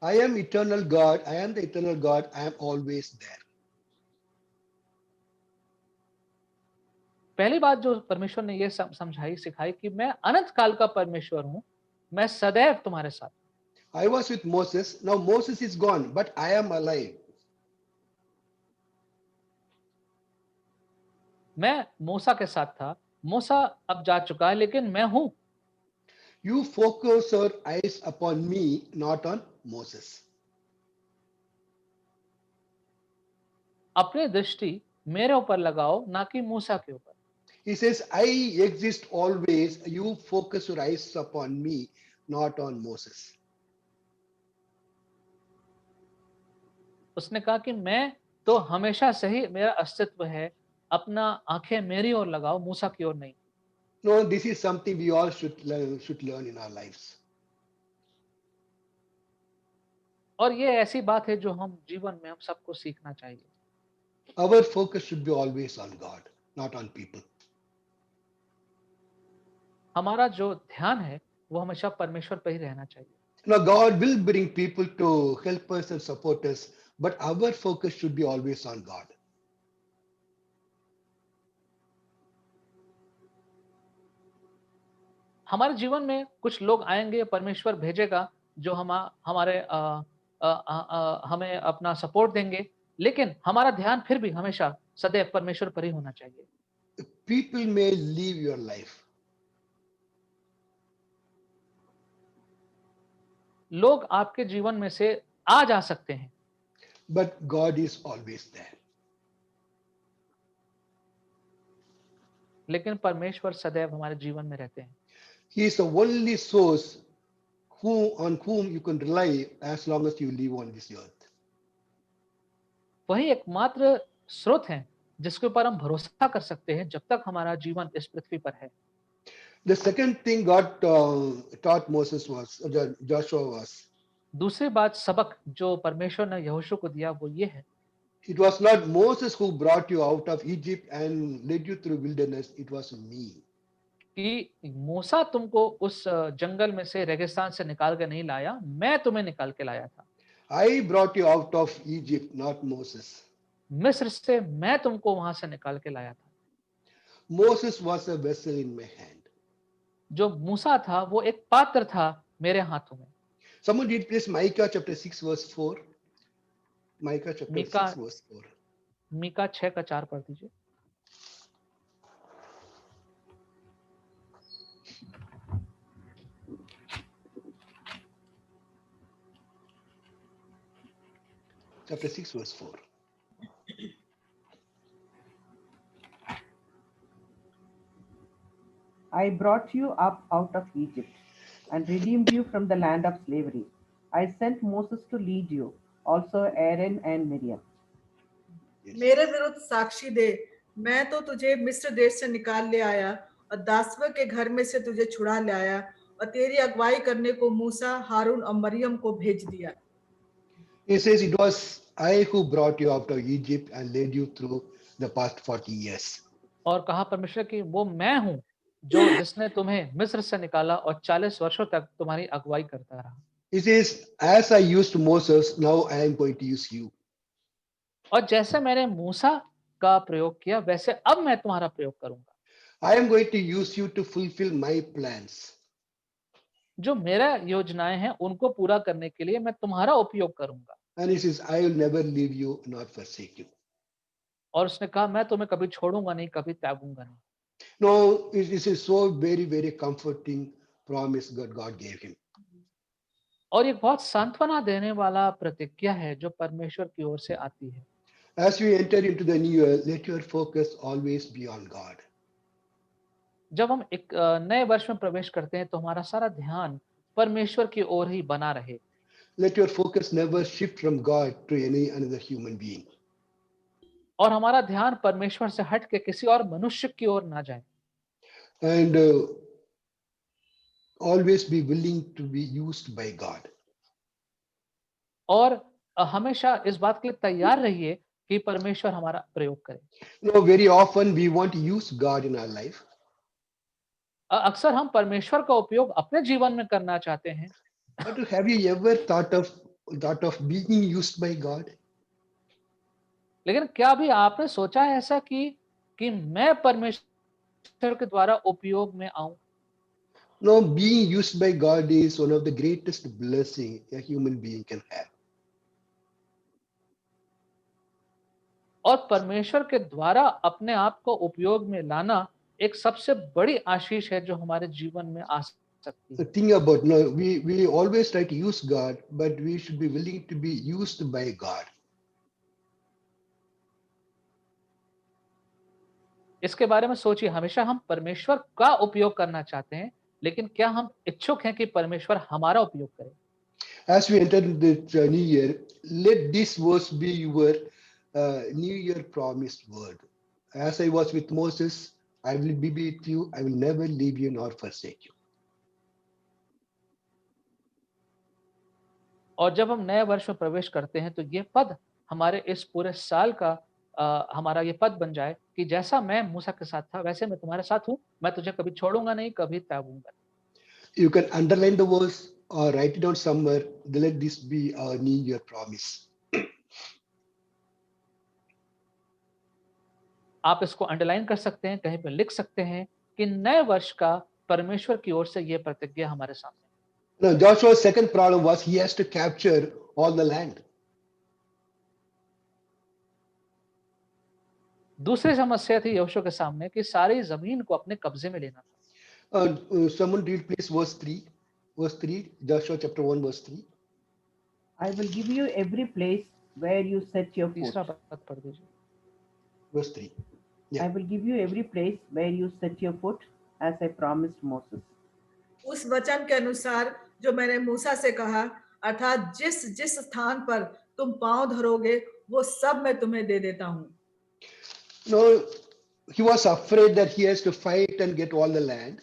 I am eternal God, I am the eternal God, I am always there. पहली बात जो परमेश्वर ने ये समझाई सिखाई कि मैं अनंत काल का परमेश्वर हूं, मैं सदैव तुम्हारे साथ। I was with Moses, now Moses is gone, but I am alive. मैं मूसा के साथ था, मूसा अब जा चुका है लेकिन मैं हूं। You focus your eyes upon me, not on Moses. अपनी दृष्टि मेरे ऊपर लगाओ ना कि मूसा के ऊपर। He says, I exist always, you focus your eyes upon me, not on Moses. उसने कहा कि मैं तो हमेशा से ही मेरा अस्तित्व है, अपना आंखें मेरी ओर लगाओ, मूसा की ओर नहीं। No, this is something we all should learn in our lives. और ये ऐसी बात है जो हम जीवन में हम सबको सीखना चाहिए। Our focus should be always on God, not on people. हमारा जो ध्यान है वो हमेशा परमेश्वर पर ही रहना चाहिए। Now, God will bring people to help us and support us, but our focus should be always on God. हमारे जीवन में कुछ लोग आएंगे, परमेश्वर भेजेगा जो हमारे हमें अपना सपोर्ट देंगे, लेकिन हमारा ध्यान फिर भी हमेशा सदैव परमेश्वर पर ही होना चाहिए। People may leave your life, लोग आपके जीवन में से आ जा सकते हैं, but God is always there. लेकिन परमेश्वर सदैव हमारे जीवन में रहते हैं। He is the only source on whom you can rely as long as you live on this earth. वही एकमात्र स्रोत है जिसके ऊपर हम भरोसा कर सकते हैं जब तक हमारा जीवन इस पृथ्वी पर है। The second thing God taught Moses was, Joshua was, दूसरी बात सबक जो परमेश्वर ने यहोशू को दिया वो ये है, it was not Moses who brought you out of Egypt and led you through wilderness, it was me. कि मूसा तुमको उस जंगल में से रेगिस्तान से निकाल के नहीं लाया, मैं तुम्हें निकाल के लाया था। I brought you out of Egypt, not Moses. मिस्र से मैं तुमको वहां से निकाल के लाया था। Moses was a vessel in my hand. जो मूसा था वो एक पात्र था मेरे हाथों में। Someone read please Micah chapter 6 verse 4. Micah chapter Mika 6 verse 4. Mika 6 का 4 पढ़ दीजिए। Chapter 6 verse 4. I brought you up out of Egypt and redeemed you from the land of slavery. I sent Moses to lead you, also Aaron and Miriam. Yes. मेरे विरुद्ध साक्षी दे, मैं तो तुझे मिस्र देश से निकाल ले आया और दासवे के घर में से तुझे छुड़ा ले आया और तेरी अगुवाई करने को मूसा, हारून और मरियम को भेज दिया. He says, it was I who brought you out of Egypt and led you through the past 40 years. और कहा परमेश्वर कि वो मैं हूँ जो जिसने तुम्हें मिस्र से निकाला और 40 वर्षों तक तुम्हारी अगुवाई करता रहा. He says, as I used Moses, now I am going to use you. और जैसे मैंने मूसा का प्रयोग किया वैसे अब मैं तुम्हारा प्रयोग करूंगा. I am going to use you to fulfill my plans. जो मेरा योजनाएं हैं उनको पूरा करने के लिए मैं तुम्हारा उपयोग करूंगा. And he says, I will never leave you nor forsake you. और उसने कहा मैं तुम्हें कभी छोड़ूंगा नहीं, कभी त्यागूंगा नहीं. No, this is so very, very comforting promise that God gave him. और एक बहुत सांत्वना देने वाला प्रतिज्ञा है जो परमेश्वर की ओर से आती है. As we enter into the new year, let your focus always be on God. जब हम एक नए वर्ष में प्रवेश करते हैं तो हमारा सारा ध्यान परमेश्वर की ओर ही बना रहे. Let your focus never shift from God to any another human being. और हमारा ध्यान परमेश्वर से हट के किसी और मनुष्य की ओर ना जाए. And always be willing to be used by God. और हमेशा इस बात के लिए तैयार रहिए कि परमेश्वर हमारा प्रयोग करे. You know, very often we want to use God in our life, अक्सर हम परमेश्वर का उपयोग अपने जीवन में करना चाहते हैं. but have you ever thought of being used by God? लेकिन क्या भी आपने सोचा है ऐसा कि मैं परमेश्वर के द्वारा उपयोग में आऊं? No, being used by God is one of the greatest blessing a human being can have. और परमेश्वर के द्वारा अपने आप को उपयोग में लाना एक सबसे बड़ी आशीष है जो हमारे जीवन में आ सकती So है. think about, no, we always try to use God, but we should be willing to be used by God. इसके बारे में सोचिए. हमेशा हम परमेश्वर का उपयोग करना चाहते हैं, लेकिन क्या हम इच्छुक हैं कि परमेश्वर हमारा उपयोग करे? As we enter the new year, let this verse be your new year promised word. As I was with Moses, I will be with you. I will never leave you nor forsake you. और जब हम नए वर्ष में प्रवेश करते हैं तो ये पद हमारे इस पूरे साल का हमारा ये पद बन जाए कि जैसा मैं मूसा के साथ था वैसे मैं तुम्हारे साथ हूँ. मैं तुझे कभी छोड़ूंगा नहीं, कभी त्यागूंगा नहीं. You can underline the verse or write it down somewhere. Let this be our new year promise. आप इसको अंडरलाइन कर सकते हैं, कहीं पे लिख सकते हैं कि नए वर्ष का परमेश्वर की ओर से ये प्रतिज्ञा हमारे सामने. Now, Joshua's second problem was he has to capture all the land. दूसरी समस्या थी यहोशू के सामने कि सारी जमीन को अपने कब्जे में लेना था. Someone read please verse 3. Verse 3, Joshua chapter 1, verse 3. I will give you every place where you set your तीसरा foot. पद पढ़ दीजिए. Verse 3. Yeah. I will give you every place where you set your foot, as I promised Moses. उस वचन के अनुसार जो मैंने मूसा से कहा, अर्थात जिस जिस स्थान पर तुम पांव धरोगे वो सब मैं तुम्हें दे देता हूँ. No, he was afraid that he has to fight and get all the land.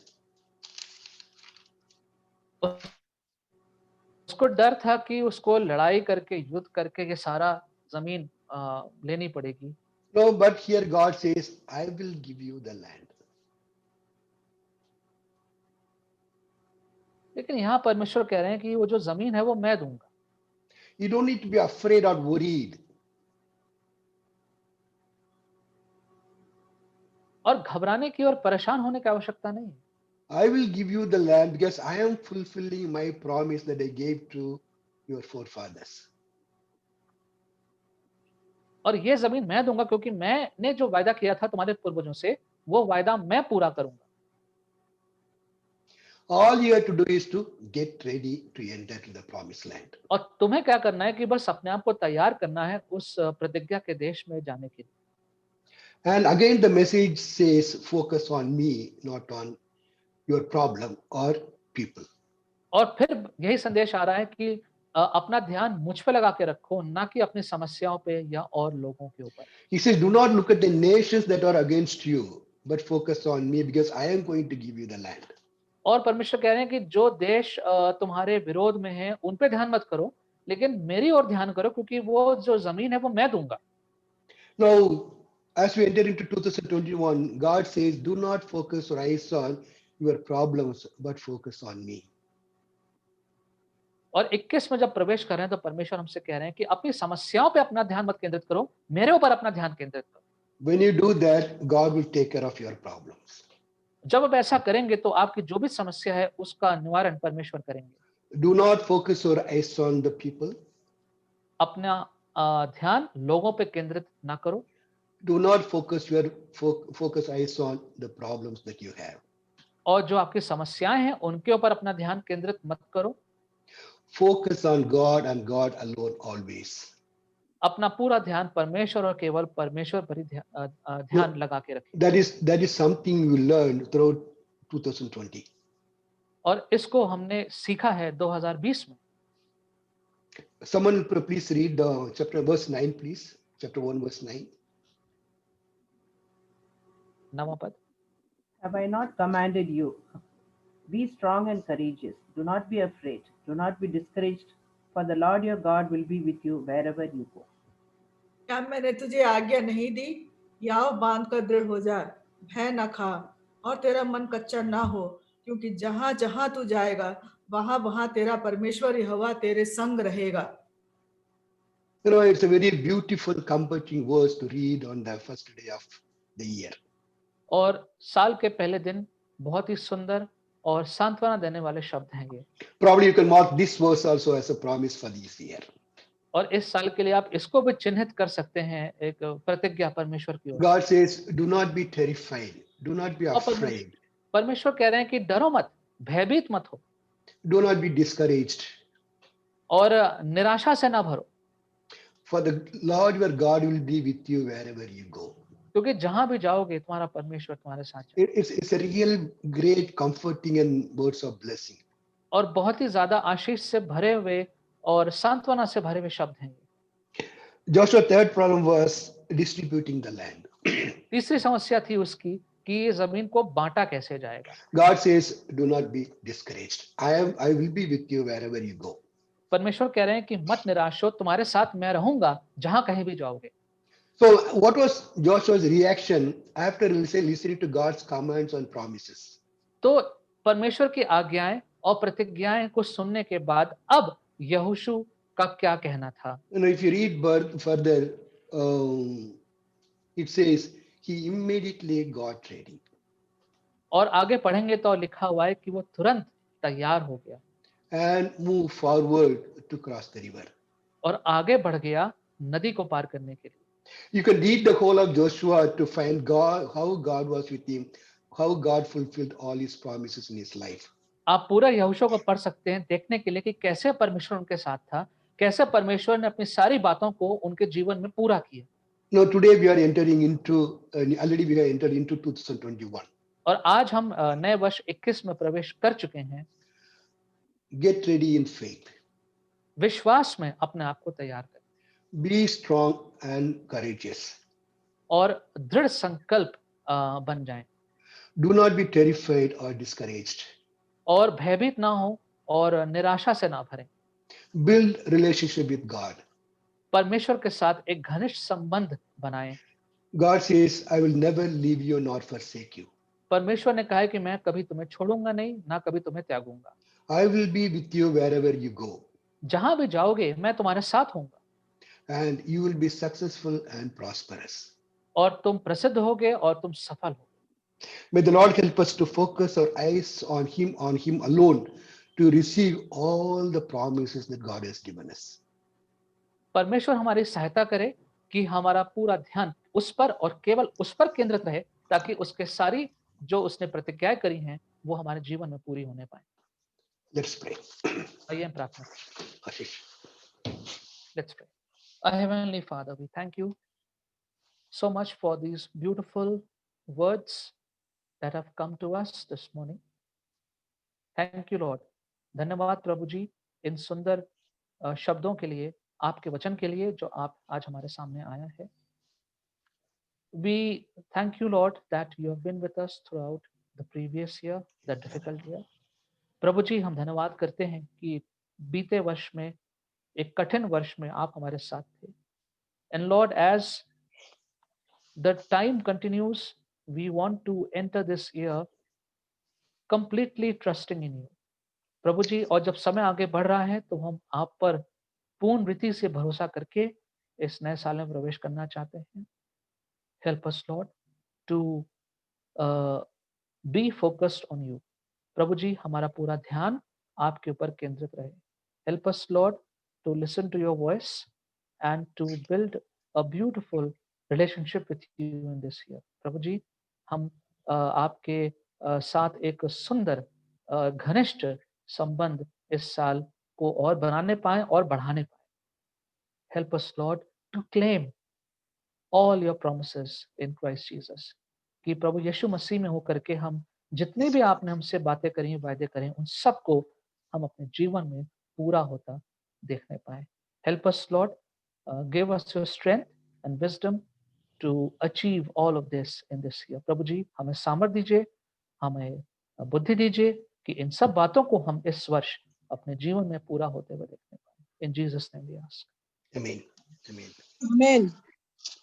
उसको डर था कि उसको लड़ाई करके युद्ध करके ये सारा जमीन लेनी पड़ेगी. No, but here God says, I will give you the land. लेकिन यहाँ परमेश्वर कह रहे हैं कि वो जो जमीन है वो मैं दूंगा. You don't need to be afraid or worried. और घबराने की और परेशान होने की आवश्यकता नहीं है. I will give you the land because I am fulfilling my promise that I gave to your forefathers. और ये जमीन मैं दूंगा क्योंकि मैंने जो वायदा किया था तुम्हारे पूर्वजों से वो वायदा मैं पूरा करूंगा. All you have to do is to get ready to enter to the promised land. और तुम्हें क्या करना है कि बस अपने आप को तैयार करना है उस प्रतिज्ञा के देश में जाने के लिए. And again, the message says, focus on me, not on your problem or people. और फिर यही संदेश आ रहा है कि अपना ध्यान मुझ पे लगा के रखो, ना कि अपनी समस्याओं पे या और लोगों के ऊपर। He says, do not look at the nations that are against you, but focus on me because I am going to give you the land. और परमेश्वर कह रहे हैं कि जो देश तुम्हारे विरोध में है, उन पे ध्यान मत करो, लेकिन मेरी ओर ध्यान करो, क्योंकि वो जो जमीन है वो मैं दूंगा। Now, as we enter into 2021, God says, do not focus your eyes on your problems, but focus on me. और 21 में जब प्रवेश कर रहे हैं तो परमेश्वर हमसे कह रहे हैं कि अपनी समस्याओं पे अपना ध्यान मत केंद्रित करो, मेरे ऊपर अपना ध्यान केंद्रित करो। When you do that, God will take care of your problems. जब आप ऐसा करेंगे तो आपकी जो भी समस्या है उसका निवारण परमेश्वर करेंगे। Do not focus your eyes on the people. अपना ध्यान लोगों पे केंद्रित ना करो। Do not focus your focus eyes on the problems that you have. और जो आपकी समस्याएं हैं उनके ऊपर अपना ध्यान केंद्रित मत करो। Focus on God and God alone always. अपना पूरा ध्यान परमेश्वर और केवल परमेश्वर पर ही ध्यान लगा के रखें। That is something you learned throughout 2020. और इसको हमने सीखा है 2020 में। Someone please read the chapter verse 9, please. Chapter 1 verse 9. 9वां पद। Have I not commanded you? Be strong and courageous. Do not be afraid. Do not be discouraged, for the Lord your God will be with you wherever you go. क्या मैंने तुझे आज्ञा नहीं दी? याव बांध कर दृढ़ हो जा, भय न खा और तेरा मन कच्चा ना हो, क्योंकि जहां जहां तू जाएगा वहां वहां तेरा परमेश्वर यहोवा तेरे संग रहेगा। You know, it's a very beautiful, comforting verse to read on the first day of the year. और साल के पहले दिन बहुत ही सुंदर और सांत्वना देने वाले शब्द हैं ये। Probably you can mark this verse also as a promise for this year. और इस साल के लिए आप इसको भी चिन्हित कर सकते हैं एक प्रतिज्ञा परमेश्वर की ओर। God says, do not be terrified. Do not be और afraid. परमेश्वर कह रहे हैं कि डरो मत, भयभीत मत हो Do not be discouraged. और निराशा से ना भरो, For the Lord your God will be with you wherever you go. क्योंकि जहां भी जाओगे तुम्हारा परमेश्वर तुम्हारे साथ जाएगा। It's a real great comforting and words of blessing. और बहुत ही ज्यादा आशीष से भरे हुए और सांत्वना से भरे हुए शब्द हैं ये। Joshua third problem was distributing the land. तीसरी समस्या थी उसकी कि ये जमीन को बांटा कैसे जाएगा। God says, do not be discouraged. I will be with you wherever you go. परमेश्वर कह रहे हैं कि मत निराश हो, तुम्हारे साथ मैं रहूंगा जहां कहीं भी जाओगे। So what was Joshua's reaction after listening to God's commands and promises? तो परमेश्वर की आज्ञाएं और प्रतिज्ञाएं को सुनने के बाद अब यहोशू का क्या कहना था? You know, if you read further, it says he immediately got ready और आगे पढ़ेंगे तो लिखा हुआ है कि वो तुरंत तैयार हो गया and moved forward to cross the river. और आगे बढ़ गया नदी को पार करने के लिए। You can read the whole of Joshua to find God, how God was with him, how God fulfilled all his promises in his life. आप पूरा यहोशू को पढ़ सकते हैं देखने के लिए कि कैसे परमेश्वर उनके साथ था, कैसे परमेश्वर ने अपनी सारी बातों को उनके जीवन में पूरा किया। Now today we are entering into already we are entered into 2021. और आज हम नए वर्ष 21 में प्रवेश कर चुके हैं। Get ready in faith. विश्वास में अपने आप को तैयार करें Be strong and courageous. और दृढ़ संकल्प बन जाएं Do not be terrified or discouraged. और भयभीत ना हो और निराशा से ना भरें। Build relationship with God. परमेश्वर के साथ एक घनिष्ठ संबंध बनाएं। God says, I will never leave you nor forsake you. परमेश्वर ने कहा है कि मैं कभी तुम्हें छोड़ूंगा नहीं, ना कभी तुम्हें त्यागूंगा। I will be with you wherever you go. जहां भी जाओगे मैं तुम्हारे साथ होऊंगा And you will be successful and prosperous. और तुम प्रसिद्ध होगे और तुम सफल होगे। May the Lord help us to focus our eyes on Him alone, to receive all the promises that God has given us. परमेश्वर हमारी सहायता करे कि हमारा पूरा ध्यान उस पर और केवल उस पर केंद्रित रहे, ताकि उसके सारी जो उसने प्रतिज्ञाएं करी हैं वो हमारे जीवन में पूरी होने पाए। Let's pray. आइए हम प्रार्थना करें। Ashish. Let's pray. Our Heavenly Father, we thank you so much for these beautiful words that have come to us this morning. Thank you Lord. धन्यवाद प्रभु जी इन सुंदर शब्दों के लिए, आपके वचन के लिए जो आप आज हमारे सामने आया है। We thank you, Lord, that you have been with us throughout the previous year, the difficult year. प्रभु जी हम धन्यवाद करते हैं कि बीते वर्ष में, एक कठिन वर्ष में आप हमारे साथ थे। And Lord, as the time continues, we want to enter this year completely trusting in you. प्रभु जी, और जब समय आगे बढ़ रहा है तो हम आप पर पूर्ण रीति से भरोसा करके इस नए साल में प्रवेश करना चाहते हैं। Help us, Lord, to be focused on you. प्रभु जी हमारा पूरा ध्यान आपके ऊपर केंद्रित रहे। Help us, Lord, to listen to your voice and to build a beautiful relationship with you in this year. प्रभु जी हम आपके साथ एक सुंदर घनिष्ठ संबंध इस साल को और बनाने पाए और बढ़ाने पाए। Help us, Lord, to claim all your promises in Christ Jesus. कि प्रभु यीशु मसीह में होकर के हम जितने भी आपने हमसे बातें करी, वायदे करें, उन सबको हम अपने जीवन में पूरा होता देखने पाए। Help us, Lord, give us your strength and wisdom to achieve all of this in this year. प्रभु जी हमें सामर्थ दीजिए, हमें बुद्धि दीजिए कि इन सब बातों को हम इस वर्ष अपने जीवन में पूरा होते हुए देखने पाए। In Jesus' name we ask. Amen. Amen. Amen.